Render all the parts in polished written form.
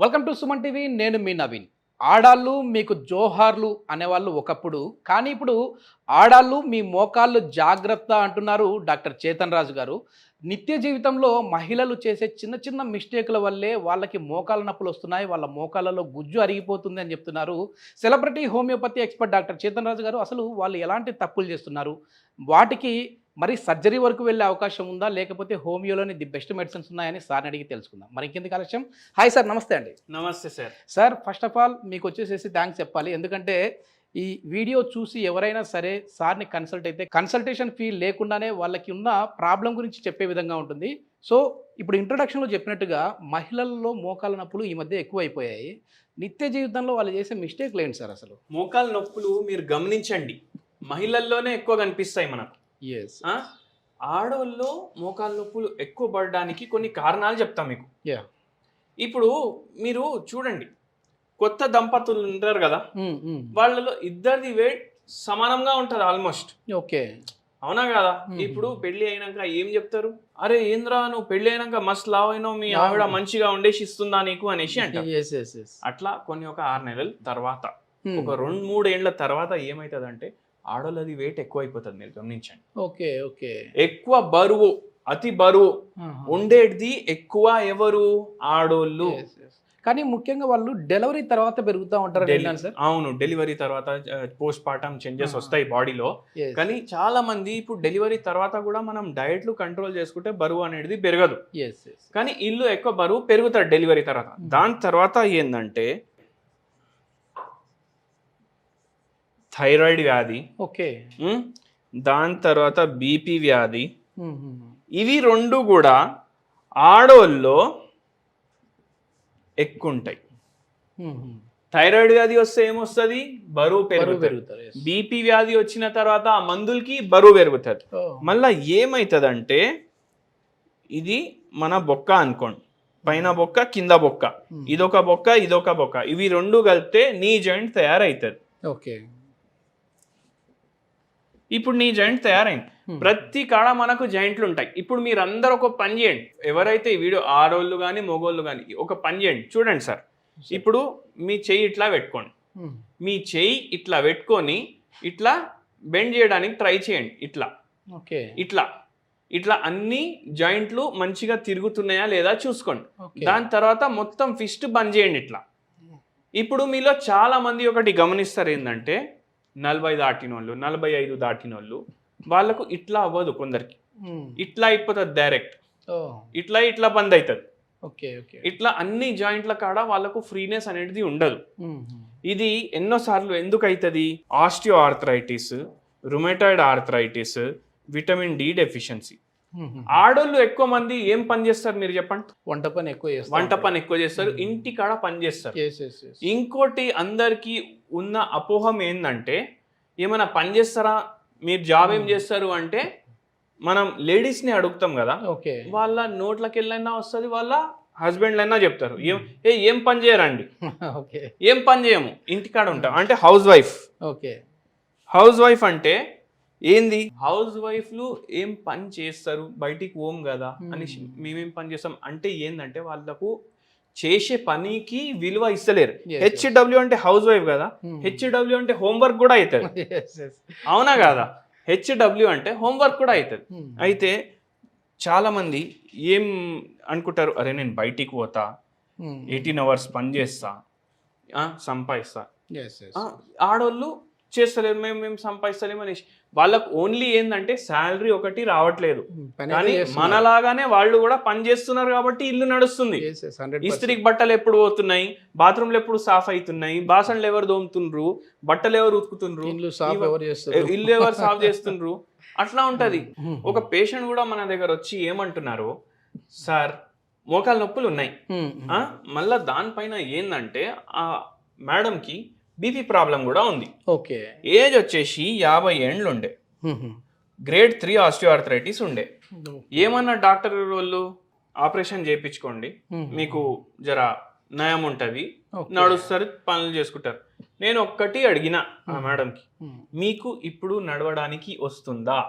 Welcome to Suman TV. నేను మీ నవీన్. ఆడాళ్ళు మీకు జోహార్లు అనేవాళ్ళు ఒకప్పుడు, కానీ ఇప్పుడు ఆడాళ్ళు మీ మోకాళ్ళు జాగ్రత్త అంటున్నారు డాక్టర్ చేతన్ రాజు గారు. నిత్య జీవితంలో మహిళలు చేసే చిన్న చిన్న మిస్టేక్ల వల్లే వాళ్ళకి మోకాళ్ళ నొప్పులు వస్తున్నాయి, వాళ్ళ మోకాళ్ళలో గుజ్జు అరిగిపోతుంది అని చెప్తున్నారు celebrity homeopathy expert doctor Chetan Raju గారు. అసలు వాళ్ళు ఎలాంటి తప్పులు చేస్తున్నారు, వాటికి మరి సర్జరీ వరకు వెళ్ళే అవకాశం ఉందా, లేకపోతే హోమియోలోని ది బెస్ట్ మెడిసిన్స్ ఉన్నాయని సార్ని అడిగి తెలుసుకుందాం. మరి ఇంకెందుకు ఆలస్యం? హాయ్ సార్, నమస్తే అండి. నమస్తే sir. Sir, first of all మీకు వచ్చేసేసి థ్యాంక్స్ చెప్పాలి. ఎందుకంటే ఈ వీడియో చూసి ఎవరైనా సరే సార్ని కన్సల్ట్ అయితే కన్సల్టేషన్ ఫీ లేకుండానే వాళ్ళకి ఉన్న ప్రాబ్లం గురించి చెప్పే విధంగా ఉంటుంది. సో ఇప్పుడు ఇంట్రొడక్షన్లో చెప్పినట్టుగా మహిళల్లో మోకాళ్ళ నొప్పులు ఈ మధ్య ఎక్కువ అయిపోయాయి. నిత్య జీవితంలో వాళ్ళు చేసే మిస్టేక్లు ఏంటి సార్ అసలు? మోకాళ్ళ నొప్పులు మీరు గమనించండి, మహిళల్లోనే ఎక్కువ కనిపిస్తాయి మనకు. ఎస్. ఆడవాళ్ళు మోకాళ్ళ నొప్పులు ఎక్కువ పడడానికి కొన్ని కారణాలు చెప్తాం మీకు. యా. ఇప్పుడు మీరు చూడండి, కొత్త దంపతులు ఉంటారు కదా, వాళ్ళలో ఇద్దరిది వెయిట్ సమానంగా ఉంటుంది ఆల్మోస్ట్. ఓకే. అవునా కదా? ఇప్పుడు పెళ్లి అయినాక ఏం చెప్తారు, అరే ఏంద్రా నువ్వు పెళ్లి అయినాక మస్త్ లావ్ అయినావు, మీ ఆవిడ మంచిగా వండేసి ఇస్తుందా నీకు అనేసి అంటారు. అట్లా కొన్ని ఒక 6 నెలల తర్వాత, ఒక 2-3 ఏళ్ల తర్వాత ఏమవుతుందంటే ఆడోళ్ళది వెయిట్ ఎక్కువ అయిపోతుంది. మీరు గమనించండి. Okay okay. ఎక్కువ బరువు, అతి బరువు ఉండేది ఎక్కువ ఎవరు? ఆడోళ్ళు. కానీ ముఖ్యంగా వాళ్ళు డెలివరీ తర్వాత పెరుగుతూ ఉంటారు సార్. అవును, డెలివరీ తర్వాత పోస్ట్ పార్టమ్ చేంజెస్ వస్తాయి బాడీలో. కానీ చాలా మంది ఇప్పుడు డెలివరీ తర్వాత కూడా మనం డైట్లు కంట్రోల్ చేసుకుంటే బరువు అనేది పెరగదు. కానీ ఇల్లు ఎక్కువ బరువు పెరుగుతారు డెలివరీ తర్వాత. దాని తర్వాత ఏంటంటే థైరాయిడ్ వ్యాధి, ఓకే, దాని తర్వాత బీపీ వ్యాధి. ఇవి 2 కూడా ఆడోళ్ళలో ఎక్కువ ఉంటాయి. థైరాయిడ్ వ్యాధి వస్తే ఏమొస్తుంది? బరువు పెరుగుతుంది. బీపీ వ్యాధి వచ్చిన తర్వాత ఆ మందులకి బరువు పెరుగుతుంది. మళ్ళా ఏమవుతుందంటే ఇది మన బొక్క అనుకోండి, పైన బొక్క కింద బొక్క, ఇదొక బొక్క ఇదొక బొక్క, ఇవి 2 కలిపితే నీ జాయింట్ తయారవుతుంది. ఓకే. ఇప్పుడు నీ జాయింట్ తయారైంది. ప్రతి కాడ మనకు జాయింట్లు ఉంటాయి. ఇప్పుడు మీరు అందరు ఒక పని చేయండి, ఎవరైతే ఈ వీడియో ఆడోళ్ళు కానీ మగోళ్ళు కానీ ఒక పని చేయండి. చూడండి సార్, ఇప్పుడు మీ చెయ్యి ఇట్లా పెట్టుకోండి, మీ చెయ్యి ఇట్లా పెట్టుకొని ఇట్లా బెండ్ చేయడానికి ట్రై చేయండి. ఇట్లా ఓకే, ఇట్లా ఇట్లా అన్ని జాయింట్లు మంచిగా తిరుగుతున్నాయా లేదా చూసుకోండి. దాని తర్వాత మొత్తం ఫిస్ట్ బంద్ చేయండి ఇట్లా. ఇప్పుడు మీలో చాలా మంది ఒకటి గమనిస్తారు, ఏంటంటే 40 దాటిన వాళ్ళు, 45 దాటిన వాళ్ళు, వాళ్ళకు ఇట్లా అవ్వదు. కొందరికి ఇట్లా అయిపోతుంది డైరెక్ట్, ఇట్లా ఇట్లా బంద్ అవుతుంది. ఇట్లా అన్ని జాయింట్ల కాడ వాళ్ళకు ఫ్రీనెస్ అనేది ఉండదు. ఇది ఎన్నోసార్లు ఎందుకు అవుతుంది? Osteoarthritis, rheumatoid arthritis, vitamin D deficiency. ఆడోళ్ళు ఎక్కువ మంది ఏం పని చేస్తారు మీరు చెప్పండి? వంట పని ఎక్కువ చేస్తారు, ఇంటి కాడ పని చేస్తారు. ఇంకోటి అందరికి ఉన్న అపోహం ఏంటంటే, ఏమైనా పని చేస్తారా, మీరు జాబ్ ఏం చేస్తారు అంటే మనం లేడీస్ ని అడుగుతాం కదా, వాళ్ళ నోట్లకి వెళ్ళైనా వస్తుంది, వాళ్ళ హస్బెండ్ అయినా చెప్తారు ఏం పని చేయరండి, ఏం పని చేయము, ఇంటికాడ ఉంటాం అంటే హౌస్ వైఫ్. హౌస్ వైఫ్ అంటే ఏంది? హౌస్ వైఫ్లు ఏం పని చేస్తారు, బయటికి పోం కదా అని మేమేం పని చేస్తాం అంటే ఏంటంటే వాళ్ళకు చేసే పనికి విలువ ఇస్తలేరు. హెచ్డబ్ల్యూ అంటే హౌస్ వైఫ్ కదా, హెచ్డబ్ల్యూ అంటే హోంవర్క్ కూడా అవుతుంది. అవునా కదా? హెచ్డబ్ల్యూ అంటే హోంవర్క్ కూడా అవుతుంది. అయితే చాలా మంది ఏం అనుకుంటారు, అరే నేను బయటికి పోతా, 18 hours పని చేస్తా, సంపాదిస్తా. ఆడోళ్ళు చేస్తలేరు, మేము సంపాదిస్తలేము అనేసి వాళ్ళకు ఓన్లీ ఏంటంటే శాలరీ ఒకటి రావట్లేదు. కానీ మనలాగానే వాళ్ళు కూడా పని చేస్తున్నారు కాబట్టి ఇల్లు నడుస్తుంది. ఇస్త్రీకి బట్టలు ఎప్పుడు పోతున్నాయి, బాత్రూమ్లు ఎప్పుడు సాఫ్ అవుతున్నాయి, బాసన్లు ఎవరు దోముతుండ్రు, బట్టలు ఎవరు ఉతుకుతుండ్రు, ఇల్లు ఎవరు సాఫ్ చేస్తుండ్రు, అట్లా ఉంటది. ఒక పేషెంట్ కూడా మన దగ్గర వచ్చి ఏమంటున్నారు, సార్ మోకాళ్ళ నొప్పులు ఉన్నాయి, మళ్ళా దానిపైన ఏంటంటే ఆ మేడంకి బీపీ ప్రాబ్లం కూడా ఉంది. ఓకే. ఏజ్ వచ్చేసి 50 ఏండ్లు ఉండే, గ్రేడ్ 3 ఆస్టియోఆర్థరైటిస్ ఉండే. ఏమన్నా డాక్టర్ వాళ్ళు ఆపరేషన్ చేయించుకోండి, మీకు జర నయం ఉంటుంది, నడుస్తారు, పనులు చేసుకుంటారు. నేను ఒక్కటి అడిగిన ఆ మేడంకి, మీకు ఇప్పుడు నడవడానికి వస్తుందా?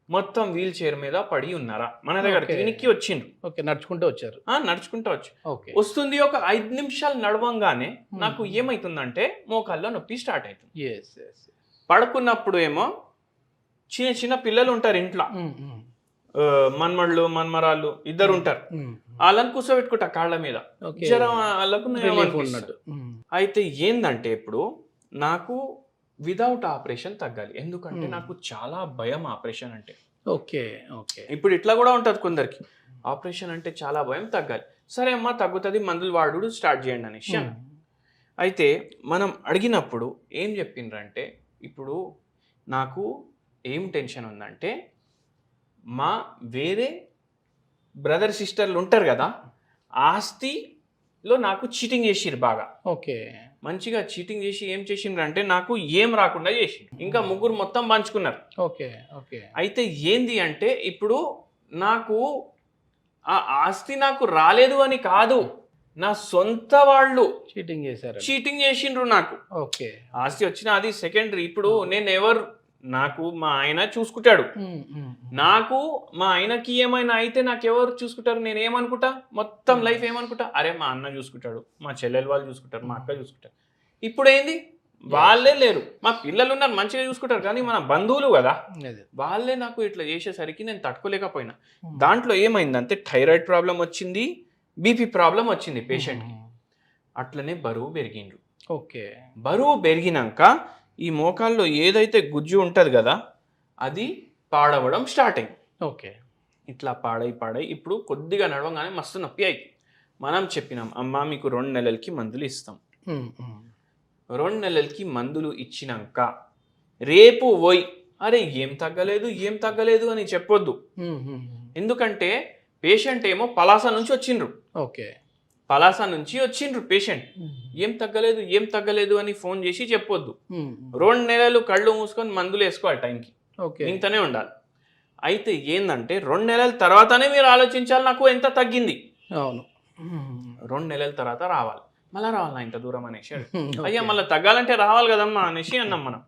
మొత్తం వీల్ చైర్ మీద పడి ఉన్నారా మన దగ్గర Okay. క్లినిక్కి వచ్చిండ్రు. ఓకే, నడుచుకుంటూ వచ్చారు. నడుచుకుంటూ వచ్చి ఓకే. వస్తుంది ఒక 5 నిమిషాలు నడవంగానే నాకు ఏమైతుందంటే మోకాల్లో నొప్పి స్టార్ట్ అవుతుంది. Yes yes. పడుకున్నప్పుడు ఏమో చిన్న చిన్న పిల్లలు ఉంటారు ఇంట్లో, మన్మళ్ళు మన్మరాళ్ళు ఇద్దరు ఉంటారు, వాళ్ళని కూర్చోబెట్టుకుంటా కాళ్ళ మీద. ఓకే. జ్వరం వాళ్ళకు రిలీఫ్ ఉన్నట్టు. అయితే ఏందంటే ఇప్పుడు నాకు వితౌట్ ఆపరేషన్ తగ్గాలి, ఎందుకంటే నాకు చాలా భయం ఆపరేషన్ అంటే. Okay okay. ఇప్పుడు ఇట్లా కూడా ఉంటుంది కొందరికి, ఆపరేషన్ అంటే చాలా భయం, తగ్గాలి. సరే అమ్మా తగ్గుతుంది, మందులు వాడు స్టార్ట్ చేయండి అనేసి. అయితే మనం అడిగినప్పుడు ఏం చెప్పిండ్రంటే, ఇప్పుడు నాకు ఏం టెన్షన్ ఉందంటే మా వేరే బ్రదర్ సిస్టర్లు ఉంటారు కదా, ఆస్తిలో నాకు చీటింగ్ చేసిర్రు బాగా. ఓకే. మంచిగా చీటింగ్ చేసి ఏం చేసిండ్రు అంటే నాకు ఏం రాకుండా చేసిండ్రు, ఇంకా ముగ్గురు మొత్తం పంచుకున్నారు. Okay okay. అయితే ఏంది అంటే ఇప్పుడు నాకు ఆ ఆస్తి నాకు రాలేదు అని కాదు, నా సొంత వాళ్ళు చీటింగ్ చేశారు. చీటింగ్ చేసిండ్రు నాకు. ఓకే. ఆస్తి వచ్చిన అది సెకండరీ. ఇప్పుడు నేను నాకు మా ఆయన చూసుకుంటాడు, నాకు మా ఆయనకి ఏమైనా అయితే నాకు ఎవరు చూసుకుంటారు, నేను ఏమనుకుంటా మొత్తం లైఫ్ ఏమనుకుంటా, అరే మా అన్న చూసుకుంటాడు, మా చెల్లెలు వాళ్ళు చూసుకుంటారు, మా అక్క చూసుకుంటారు. ఇప్పుడు ఏంది, వాళ్ళే లేరు, మా పిల్లలు ఉన్నారు మంచిగా చూసుకుంటారు, కానీ మన బంధువులు కదా వాళ్ళే నాకు ఇట్లా చేసేసరికి నేను తట్టుకోలేకపోయినా. దాంట్లో ఏమైందంటే థైరాయిడ్ ప్రాబ్లం వచ్చింది, బీపీ ప్రాబ్లం వచ్చింది పేషెంట్కి. అట్లనే బరువు పెరిగిండ్రు. ఓకే. బరువు పెరిగినాక ఈ మోకాల్లో ఏదైతే గుజ్జు ఉంటుంది కదా అది పాడవడం స్టార్ట్ అయింది. ఓకే. ఇట్లా పాడై ఇప్పుడు కొద్దిగా నడవగానే మస్తు నొప్పి అయింది. మనం చెప్పినాం, అమ్మ మీకు 2 నెలలకి మందులు ఇస్తాం. 2 నెలలకి మందులు ఇచ్చినాక రేపు పోయి అరే ఏం తగ్గలేదు అని చెప్పొద్దు. ఎందుకంటే పేషెంట్ ఏమో పలాస నుంచి వచ్చిండ్రు. ఓకే. పలాస నుంచి వచ్చిండ్రు పేషెంట్, ఏం తగ్గలేదు అని ఫోన్ చేసి చెప్పొద్దు. 2 నెలలు కళ్ళు మూసుకొని మందులు వేసుకోవాలి టైంకి, ఇంతనే ఉండాలి. అయితే ఏంటంటే 2 నెలల తర్వాతనే మీరు ఆలోచించాలి నాకు ఎంత తగ్గింది. అవును. 2 నెలల తర్వాత రావాలి, మళ్ళీ రావాలా ఇంత దూరం అనేసి. అయ్యా మళ్ళీ తగ్గాలంటే రావాలి కదమ్మా అనేసి అన్నాం మనం.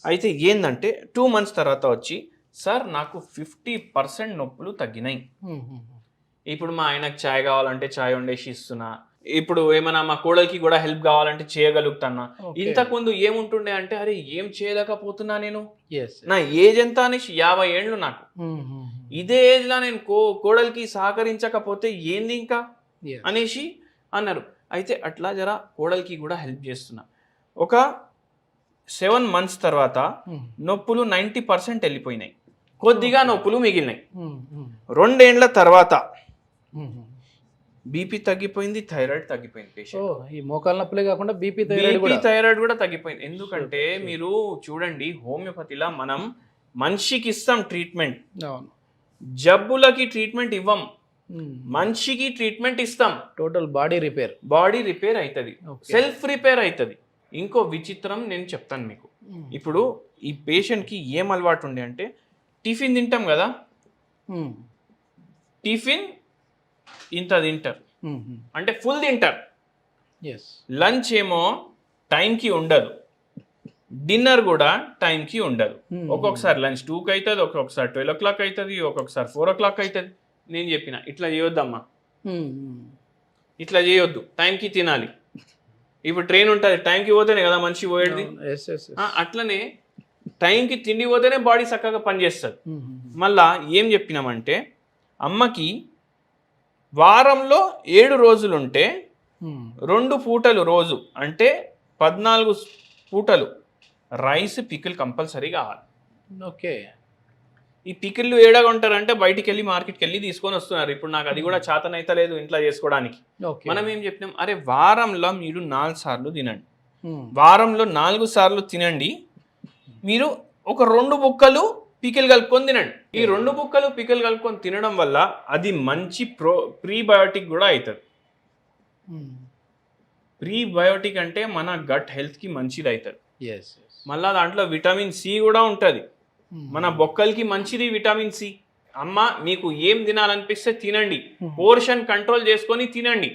అయితే ఏంటంటే 2 మంత్స్ తర్వాత వచ్చి సార్ నాకు 50% నొప్పులు తగ్గినాయి. ఇప్పుడు మా ఆయనకు ఛాయ్ కావాలంటే ఛాయ్ వండేసి ఇస్తున్నా, ఇప్పుడు ఏమైనా మా కోడలికి కూడా హెల్ప్ కావాలంటే చేయగలుగుతున్నా. ఇంతకుముందు ఏముంటుండే అంటే అరే ఏం చేయలేకపోతున్నా నేను, నా ఏజ్ ఎంత అనేసి 50 ఏండ్లు నాకు, ఇదే ఏజ్ లా నేను కోడలికి సహకరించకపోతే ఏంది ఇంకా అనేసి అన్నారు. అయితే అట్లా జర కోడలికి కూడా హెల్ప్ చేస్తున్నా. ఒక 7 మంత్స్ తర్వాత నొప్పులు 90% వెళ్ళిపోయినాయి, కొద్దిగా నొప్పులు మిగిలినాయి. 2 ఏండ్ల తర్వాత బీపీ తగ్గిపోయింది, థైరాయిడ్ తగ్గిపోయింది. పేషెంట్ ఈ మోకాళ్ళ నొప్పులే కాకుండా బీపీ థైరాయిడ్ కూడా తగ్గిపోయింది. ఎందుకంటే మీరు చూడండి, హోమియోపతిలా మనం మనిషికి ఇస్తాం ట్రీట్మెంట్, జబ్బులకి ట్రీట్మెంట్ ఇవ్వం, మనిషికి ట్రీట్మెంట్ ఇస్తాం. టోటల్ బాడీ రిపేర్ అవుతుంది, సెల్ఫ్ రిపేర్ అవుతుంది. ఇంకో విచిత్రం నేను చెప్తాను మీకు. ఇప్పుడు ఈ పేషెంట్కి ఏం అలవాటు ఉండే అంటే టిఫిన్ తింటాం కదా, టిఫిన్ ఇంత తింటారు అంటే ఫుల్ తింటారు, లంచ్ ఏమో టైంకి ఉండదు, డిన్నర్ కూడా టైంకి ఉండదు. ఒక్కొక్కసారి లంచ్ 2కి అవుతుంది, ఒక్కొక్కసారి 12 o'clock అవుతుంది, ఒక్కొక్కసారి 4 o'clock అవుతుంది. నేను చెప్పిన ఇట్లా చేయొద్దమ్మా, ఇట్లా చేయొద్దు, టైంకి తినాలి. ఇప్పుడు ట్రైన్ ఉంటుంది, టైంకి పోతేనే కదా మనిషి పోయేది. అట్లనే టైంకి తిండి పోతేనే బాడీ చక్కగా పనిచేస్తుంది. మళ్ళా ఏం చెప్పినామంటే అమ్మకి వారంలో 7 రోజులుంటే 2 పూటలు రోజు అంటే 14 పూటలు రైస్ పికిల్ కంపల్సరీ కావాలి. ఓకే. ఈ పికిళ్ళు ఏడగా ఉంటారంటే బయటికి వెళ్ళి మార్కెట్కి వెళ్ళి తీసుకొని వస్తున్నారు. ఇప్పుడు నాకు అది కూడా చేతనైతే లేదు ఇంట్లో చేసుకోవడానికి. మనం ఏం చెప్పినాం, అరే వారంలో మీరు 4 సార్లు తినండి, వారంలో 4 సార్లు తినండి, మీరు ఒక 2 బుక్కలు పికిల్ కలుపుకొని తినండి. ఈ 2 బుక్కలు పికిల్ కలుపుకొని తినడం వల్ల అది మంచి ప్రీబయోటిక్ కూడా అవుతుంది. ప్రీబయోటిక్ అంటే మన గట్ హెల్త్కి మంచిది అవుతుంది. మళ్ళీ దాంట్లో విటమిన్ సి కూడా ఉంటుంది, మన బొక్కలకి మంచిది విటమిన్ సి. అమ్మ మీకు ఏం తినాలనిపిస్తే తినండి, పోర్షన్ కంట్రోల్ చేసుకొని తినండి.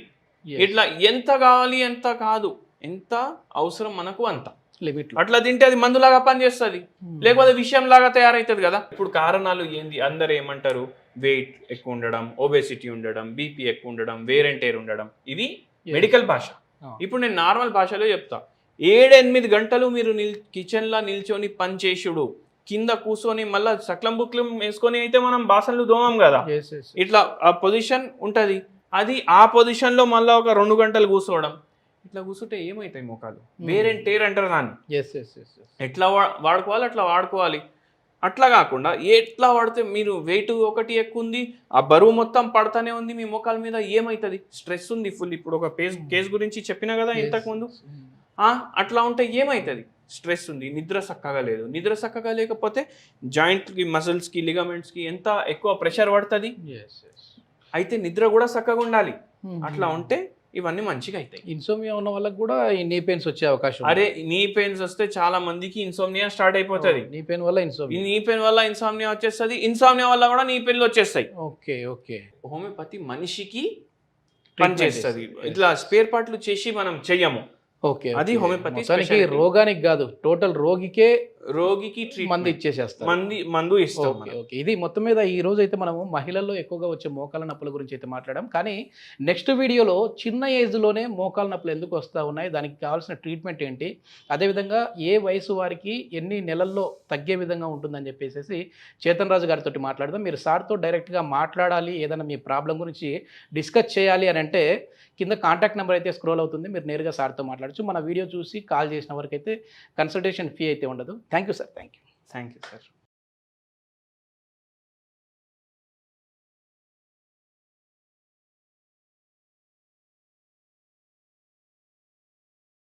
ఇట్లా ఎంత కావాలి ఎంత కాదు, ఎంత అవసరం మనకు అంత. లిమిట్ అట్లా తింటే అది మందులాగా పనిచేస్తుంది, లేకపోతే విషయం లాగా తయారవుతుంది కదా. ఇప్పుడు కారణాలు ఏంది, అందరు ఏమంటారు, వెయిట్ ఎక్కువ ఉండడం, ఒబేసిటీ ఉండడం, బీపీ ఎక్కువ ఉండడం, వేర్ అండ్ టేర్ ఉండడం, ఇది మెడికల్ భాష. ఇప్పుడు నేను నార్మల్ భాషలో చెప్తా. 7-8 గంటలు మీరు కిచెన్లో నిల్చొని పని చేసుడు, కింద కూర్చొని మళ్ళీ సక్లం బుక్లం వేసుకొని అయితే మనం బాసనలు దోమం కదా, ఇట్లా ఆ పొజిషన్ ఉంటుంది. అది ఆ పొజిషన్లో మళ్ళీ ఒక 2 గంటలు కూర్చోవడం, ఇట్లా కూర్చుంటే ఏమవుతాయి మోకాలు, వేర్ అండ్ టేర్ అంటారు దాన్ని. ఎట్లా వాడుకోవాలి అట్లా వాడుకోవాలి. అట్లా కాకుండా ఎట్లా వాడితే మీరు వెయిట్ ఒకటి ఎక్కువ ఉంది, ఆ బరువు మొత్తం పడతానే ఉంది మీ మోకాల మీద, ఏమవుతుంది, స్ట్రెస్ ఉంది ఫుల్. ఇప్పుడు ఒక కేసు గురించి చెప్పినా కదా ఇంతకుముందు, అట్లా ఉంటే ఏమవుతుంది, స్ట్రెస్ ఉంది, నిద్ర చక్కగా లేదు. నిద్ర చక్కగా లేకపోతే జాయింట్కి, మసిల్స్కి, లిగమెంట్స్కి ఎంత ఎక్కువ ప్రెషర్ పడుతుంది. అయితే నిద్ర కూడా చక్కగా ఉండాలి. అట్లా ఉంటే ఇవన్నీ మంచిగా అవుతాయి. ఇన్సోమియా ఉన్న వాళ్ళకి కూడా ఈ నీ పెయిన్స్ వచ్చే అవకాశం. అరే నీ పెయిన్స్ వస్తే చాలా మందికి ఇన్సోమియా స్టార్ట్ అయిపోతుంది. నీ పెయిన్ వల్ల ఇన్సోమియా వచ్చేస్తుంది. ఇన్సోమియా వల్ల కూడా నీ పెయిన్లు వచ్చేస్తాయి. ఓకే. హోమియోపతి మనిషికి పనిచేస్తుంది. ఇట్లా స్పేర్ పార్ట్లు చేసి మనం చెయ్యము. ఓకే, అది హోమియోపతి. రోగానికి కాదు, టోటల్ రోగికి మందు ఇచ్చేసేస్తాం, మందు ఇస్తాం. ఓకే. ఇది మొత్తం మీద ఈ రోజు అయితే మనము మహిళల్లో ఎక్కువగా వచ్చే మోకాల నొప్పుల గురించి అయితే మాట్లాడాం. కానీ నెక్స్ట్ వీడియోలో చిన్న ఏజ్లోనే మోకాల నొప్పులు ఎందుకు వస్తూ ఉన్నాయి, దానికి కావాల్సిన ట్రీట్మెంట్ ఏంటి, అదేవిధంగా ఏ వయసు వారికి ఎన్ని నెలల్లో తగ్గే విధంగా ఉంటుందని చెప్పేసి చేతన్ రాజు గారితో మాట్లాడదాం. మీరు సార్తో డైరెక్ట్గా మాట్లాడాలి, ఏదైనా మీ ప్రాబ్లం గురించి డిస్కస్ చేయాలి అని అంటే కింద కాంటాక్ట్ నెంబర్ అయితే స్క్రోల్ అవుతుంది, మీరు నేరుగా సార్తో మాట్లాడచ్చు. మన వీడియో చూసి కాల్ చేసిన వరకు అయితే కన్సల్టేషన్ ఫీ అయితే ఉండదు. Thank you sir. Thank you sir.